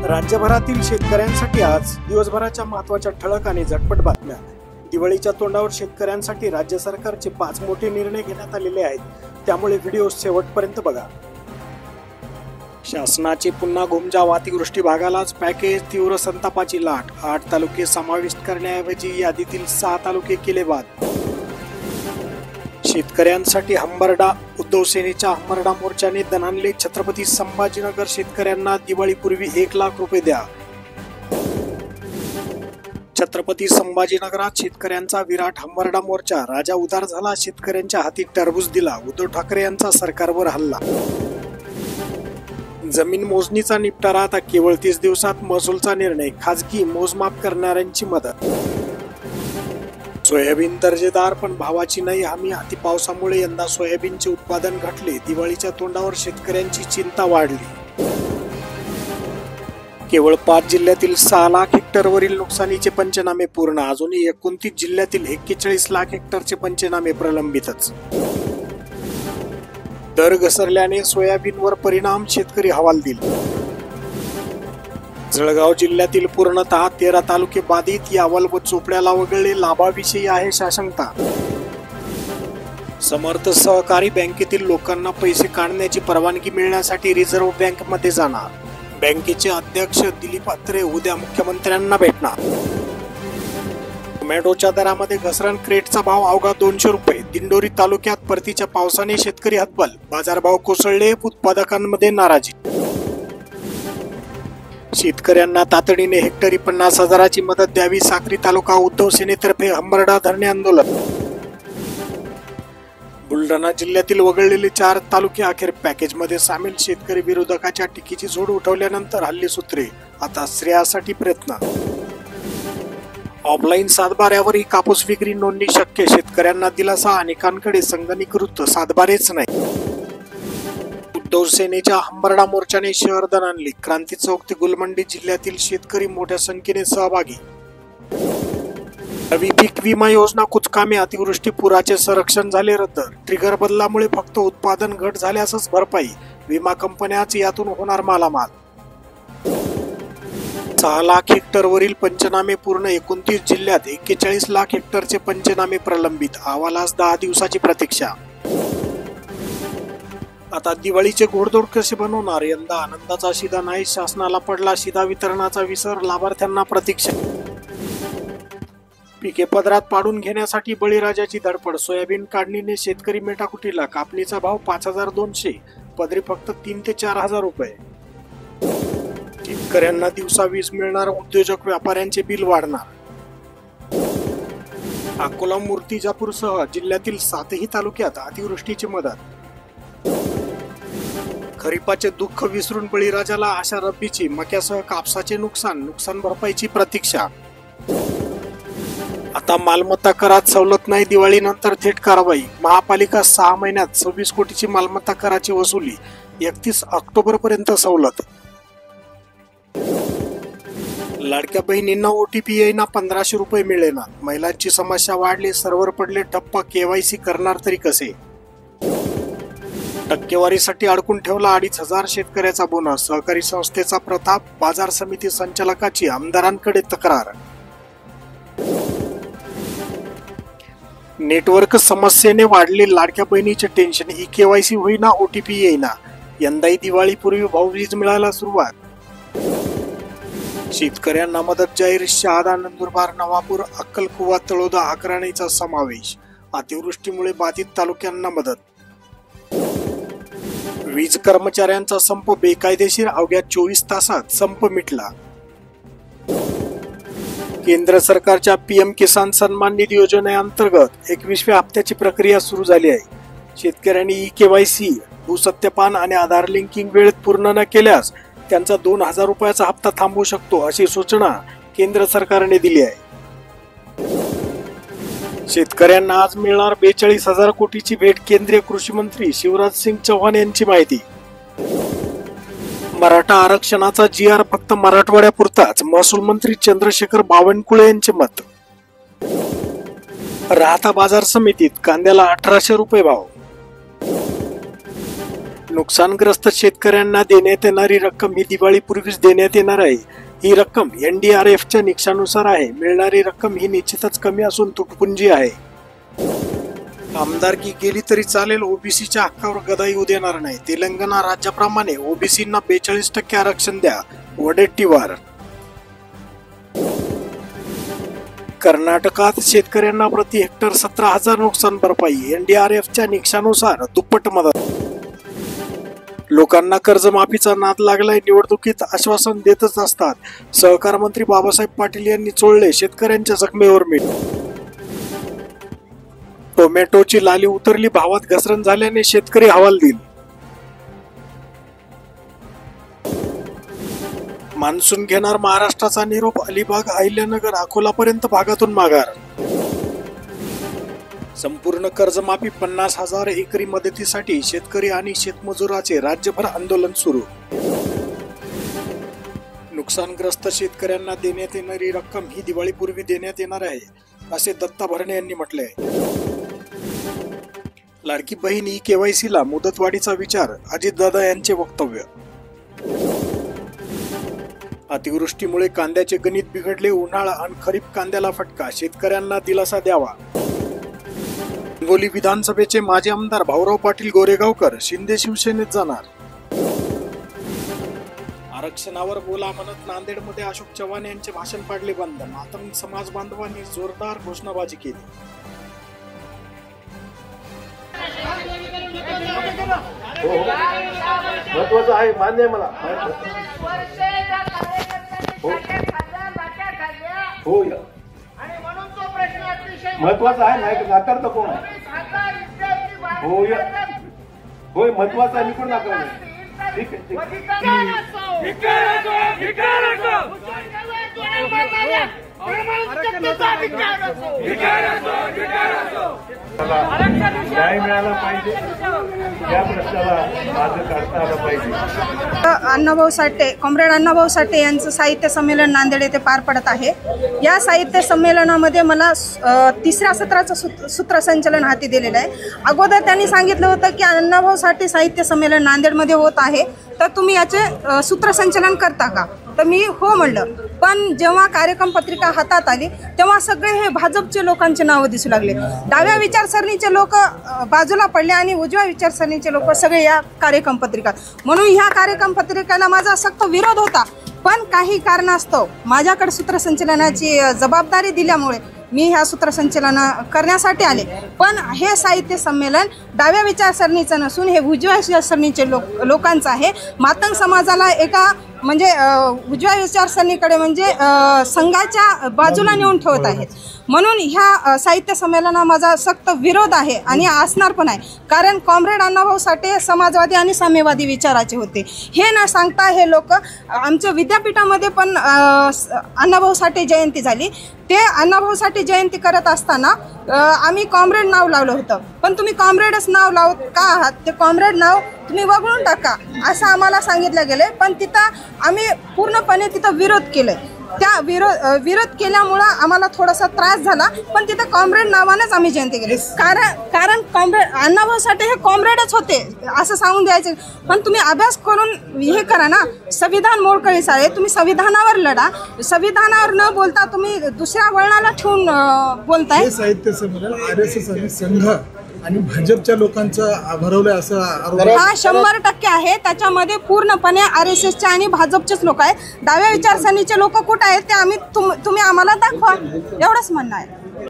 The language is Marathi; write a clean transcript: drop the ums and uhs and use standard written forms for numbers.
राज्यभरातील शेतकऱ्यांसाठी आज दिवसभराच्या महत्त्वाच्या ठळक आणि झटपट बातम्या। दिवाळीच्या तोंडावर शेतकऱ्यांसाठी राज्य सरकारचे 5 मोठे निर्णय घेण्यात आलेले आहेत, त्यामुळे व्हिडिओ शेवटपर्यंत बघा। शासनाचे पुन्हा घुमजाव, अतिवृष्टी भागालाच पॅकेज, तीव्र संतापाची लाट। 8 तालुके समाविष्ट करण्याऐवजी यादीतील 6 तालुके केले बाद। शेतकऱ्यांसाठी हंबरडा, उद्धव सेनेच्या हंबरडा मोर्चाने दणाणले छत्रपती संभाजीनगर। शेतकऱ्यांना दिवाळीपूर्वी 1 लाख रुपये द्या। छत्रपती संभाजीनगरात शेतकऱ्यांचा विराट हंबरडा मोर्चा। राजा उदार झाला, शेतकऱ्यांच्या हाती टरबूज दिला। उद्धव ठाकरे यांचा सरकारवर हल्ला। जमीन मोजणीचा निपटारा, आता केवळ 30 दिवसात महसूलचा निर्णय। खाजगी मोजमाप करणाऱ्यांची मदत। सोयाबीन दर्जेदार पण भावाची नाही हमी। अति पावसामुळे यंदा सोयाबीनचे उत्पादन घटले। दिवाळीच्या तोंडावर शेतकऱ्यांची चिंता वाढली। केवळ 5 जिल्ह्यातील 6 लाख हेक्टरवरील नुकसानीचे पंचनामे पूर्ण। अजूनही 29 जिल्ह्यातील 41 लाख हेक्टरचे पंचनामे प्रलंबितच। दर घसरल्याने सोयाबीनवर परिणाम, शेतकरी हवालदिल। जळगाव जिल्ह्यातील पूर्णतः 13 तालुके बाधित। यावल व चोपड्याला वगळले, लाभाविषयी आहे साशंकता। समर्थ सहकारी बँकेतील लोकांना पैसे काढण्याची परवानगी मिळण्यासाठी रिझर्व्ह बँकेमध्ये जाणार। बँकेचे अध्यक्ष दिलीप अत्रे उद्या मुख्यमंत्र्यांना भेटणार। टोमॅटोच्या दरामध्ये घसरण, क्रेटचा भाव अवघा 200 रुपये। दिंडोरी तालुक्यात परतीच्या पावसाने शेतकरी हतबल, बाजारभाव कोसळले, उत्पादकांमध्ये नाराजी। शेतकऱ्यांना तातडीने हेक्टरी 50,000ची मदत द्यावी। साक्री तालुका उद्धव सेनेतर्फे हंबरडा धरणे आंदोलन। बुलढाणा जिल्ह्यातील वगळलेले 4 तालुके अखेर पॅकेजमध्ये सामील। शेतकरी विरोधकाच्या टीकेची झोड उठवल्यानंतर हल्ली सूत्रे, आता श्रेयासाठी प्रयत्न। ऑफलाईन सातबाऱ्यावरही कापूस विक्री नोंदणी शक्य। शेतकऱ्यांना दिलासा, अनेकांकडे संगणकीकृत सातबारेच नाही। उद्धव सेनेच्या हंबरडा मोर्चाने शहर दणाणले। क्रांती चौक ते गुलमंडी जिल्ह्यातील शेतकरी मोठ्या संख्येने सहभागी। रवी पीक विमा योजना कुचकामी, अतिवृष्टी पुराचे संरक्षण झाले रद्द। ट्रिगर बदलामुळे फक्त उत्पादन घट झाल्यासच भरपाई, विमा कंपन्याच यातून होणार मालामाल। 6 लाख हेक्टरवरील पंचनामे पूर्ण। 29 जिल्ह्यात 41 लाख हेक्टरचे पंचनामे प्रलंबित। अहवालास 10 दिवसाची प्रतीक्षा। आता दिवाळीचे घोडदौड कसे बनवणार? यंदा आनंदाचा शिदा नाही, शासनाला पडला शिदा वितरणाचा विसर। लाभार्थ्यांना प्रतीक्षा। पिके पदरात पाडून घेण्यासाठी बळीराजाची धडपड। सोयाबीन काढणीने शेतकरी मेटाकुटीला। कापणीचा भाव 5,200, पदरी फक्त 3 ते 4,000 रुपये। शेतकऱ्यांना दिवसा वीज मिळणार, उद्योजक व्यापाऱ्यांचे बिल वाढणार। अकोला, मूर्तिजापूरसह जिल्ह्यातील 7ही तालुक्यात अतिवृष्टीची मदत। खरीपाचे दुःख विसरून बळीराजाला आशा रब्बीची। मक्यासह कापसाचे नुकसान भरपाईची प्रतीक्षा। आता मालमत्ता करात सवलत नाही, दिवाळीनंतर थेट कारवाई। महापालिका 6 महिन्यात 26 कोटीची मालमत्ता कराची वसुली। 31 ऑक्टोबर पर्यंत सवलत। लाडक्या बहिणींना OTP येईना, 1500 रुपये मिळेना। महिलांची समस्या वाढली, सर्व्हर पडले ठप्प। KYC करणार तरी कसे? टक्केवारीसाठी अडकून ठेवला 2,500 शेतकऱ्याचा बोनस। सहकारी संस्थेचा प्रताप, बाजार समिती संचालकाची आमदारांकडे तक्रार। नेटवर्क समस्येने वाढले लाडक्या बहिणीचे टेन्शन। KYC होईना, OTP येईना। यंदाही दिवाळीपूर्वी भाऊबीज मिळायला सुरुवात। शेतकऱ्यांना मदत जाहीर। शहादा, नंदुरबार, नवापूर, अक्कलकुवा, तळोदा, अक्राणीचा समावेश। अतिवृष्टीमुळे बाधित तालुक्यांना मदत। वीज कर्मचाऱ्यांचा संप बेकायदेशीर, अवघ्या 24 तासात संप मिटला। केंद्र सरकारच्या PM किसान सन्मान निधी योजनेअंतर्गत 21व्या हप्त्याची प्रक्रिया सुरू झाली आहे। शेतकऱ्यांनी KYC, भूसत्यापन आणि आधार लिंकिंग वेळेत पूर्ण न केल्यास त्यांचा 2,000 रुपयाचा हप्ता थांबवू शकतो, अशी सूचना केंद्र सरकारने दिली आहे। शेतकऱ्यांना आज मिळणार 42,000 कोटीची भेट। केंद्रीय कृषी मंत्री शिवराज सिंग चौहान यांची माहिती। मराठा आरक्षणाचा GR फक्त मराठवाड्यापुरताच, महसूल मंत्री चंद्रशेखर बावनकुळे यांचे मत। राहता बाजार समितीत कांद्याला 1,800 रुपये भाव। नुकसानग्रस्त शेतकऱ्यांना देण्यात येणारी रक्कम ही दिवाळीपूर्वीच देण्यात येणार आहे। ही रक्कम NDRFच्या निकषानुसार आहे। मिळणारी रक्कम ही निश्चितच कमी असून तुटपुंजी आहे। आमदारकी गेली तरी चालेल, ओबीसीच्या हक्कावर गदा येऊ देणार नाही। तेलंगणा राज्याप्रमाणे ओबीसींना 42% आरक्षण द्या, वडेट्टीवार। कर्नाटकात शेतकऱ्यांना प्रति हेक्टर 17,000 नुकसान भरपाई, NDRFच्या निकषानुसार दुप्पट मदत। लोकांना कर्जमाफीचा नाद लागलाय, निवडणुकीत आश्वासन देतच असतात। सहकार मंत्री बाबासाहेब पाटील यांनी चोळले शेतकऱ्यांच्या जखमेवर मीठ। टोमॅटोची लाली उतरली, भावात घसरण झाल्याने शेतकरी हवालदिल। मान्सून घेणार महाराष्ट्राचा निरोप, अलिबाग, अहिल्यानगर, अकोलापर्यंत भागातून माघार। संपूर्ण कर्जमाफी 50,000 एकरी मदतीसाठी शेतकरी आणि शेतमजुराचे राज्यभर आंदोलन सुरू। नुकसानग्रस्त शेतकऱ्यांना देण्यात येणारी रक्कम ही दिवाळीपूर्वी देण्यात येणार आहे, असे दत्ता भरणे यांनी म्हटले आहे। लाडकी बहीण KYC ला मुदतवाढीचा विचार, अजितदादा यांचे वक्तव्य। अतिवृष्टीमुळे कांद्याचे गणित बिघडले, उन्हाळा आणि खरीप कांद्याला फटका, शेतकऱ्यांना दिलासा द्यावा। हिंगोली विधानसभेचे माजी आमदार भाऊराव पाटील गोरेगावकर शिंदे शिवसेनेत जाणार। आरक्षणावर बोला म्हणत नांदेडमध्ये अशोक चव्हाण यांचे भाषण पाडले बंद, मातंग समाज बांधवांनी जोरदार घोषणाबाजी केली। महत्वाचं आहे, मान्य आहे मला। हो महत्वाचं आहे, नाही नाकारता कोण आहे? होय महत्वाचं आहे, मी पण नाकारलं। ठीक आहे, न्याय मिळाला पाहिजे, या प्रश्नाला मार्ग काढता आला पाहिजे। अण्णाभाऊ साठे, कॉम्रेड अण्णाभाऊ साठे यांचं साहित्य संमेलन नांदेड येथे पार पडत आहे। या साहित्य संमेलनामध्ये मला 3ऱ्या सत्राचं सूत्रसंचलन हाती दिलेलं आहे। अगोदर त्यांनी सांगितलं होतं की अण्णाभाऊ साठे साहित्य संमेलन नांदेडमध्ये होत आहे, तर तुम्ही याचे सूत्रसंचलन करता का? तर मी हो म्हणलं। पण जेव्हा कार्यक्रम पत्रिका हातात आली तेव्हा सगळे हे भाजपचे लोकांचे नावं दिसू लागले। डाव्या विचारसरणीचे लोक बाजूला पडले आणि उजव्या विचारसरणीचे लोक सगळे या कार्यक्रम पत्रिकात। म्हणून ह्या कार्यक्रम पत्रिकेला माझा सक्त विरोध होता, पण काही कारणास्तव माझ्याकडे सूत्रसंचलनाची जबाबदारी दिल्यामुळे मी ह्या सूत्रसंचलन करण्यासाठी आले। पण हे साहित्य संमेलन डाव्या विचारसरणीचं नसून हे उजव्या विचारसरणीचे लोकांचं आहे। मातंग समाजाला एका म्हणजे उजव्या विचारसरणीकडे म्हणजे संघाच्या बाजूला नेऊन ठेवत आहेत। म्हणून ह्या साहित्य संमेलनाला माझा सक्त विरोध आहे आणि असणार पण आहे, कारण कॉम्रेड अण्णाभाऊ साठे समाजवादी आणि साम्यवादी विचाराचे होते। हे न सांगता हे लोक आमच्या विद्यापीठामध्ये पण अण्णाभाऊ साठे जयंती झाली, ते अण्णाभाऊ साठे जयंती करत असताना आम्ही कॉम्रेड नाव लावलं होतं, पण तुम्ही कॉम्रेडच नाव लावत का आहात? ते कॉम्रेड नाव तुम्ही वगळून टाका असं आम्हाला सांगितलं गेले। पण तिथं आम्ही पूर्णपणे तिथं विरोध केले। त्या विरोध केल्यामुळं आम्हाला थोडासा त्रास झाला, पण तिथं कॉम्रेड नावानेच आम्ही जयंती केली। कारण कॉम्रेड अण्णाभाऊ साठे हे कॉम्रेडच होते असं सांगून द्यायचे। पण तुम्ही अभ्यास करून हे करा ना, संविधान मोडकळीस आहे, तुम्ही संविधानावर लढा। संविधानावर न बोलता तुम्ही दुसऱ्या वळणाला ठेवून बोलताय। साहित्य संमेलन RSS आणि संघ आणि भाजपच्या लोकांचं भरवलंय असं आरोप हा 100% आहे। त्याच्यामध्ये पूर्णपणे RSSचे आणि भाजपचेच लोक आहेत। डाव्या विचारसरणीचे लोक कुठे आहेत ते तुम्ही आम्हाला दाखवा, एवढंच म्हणणं आहे।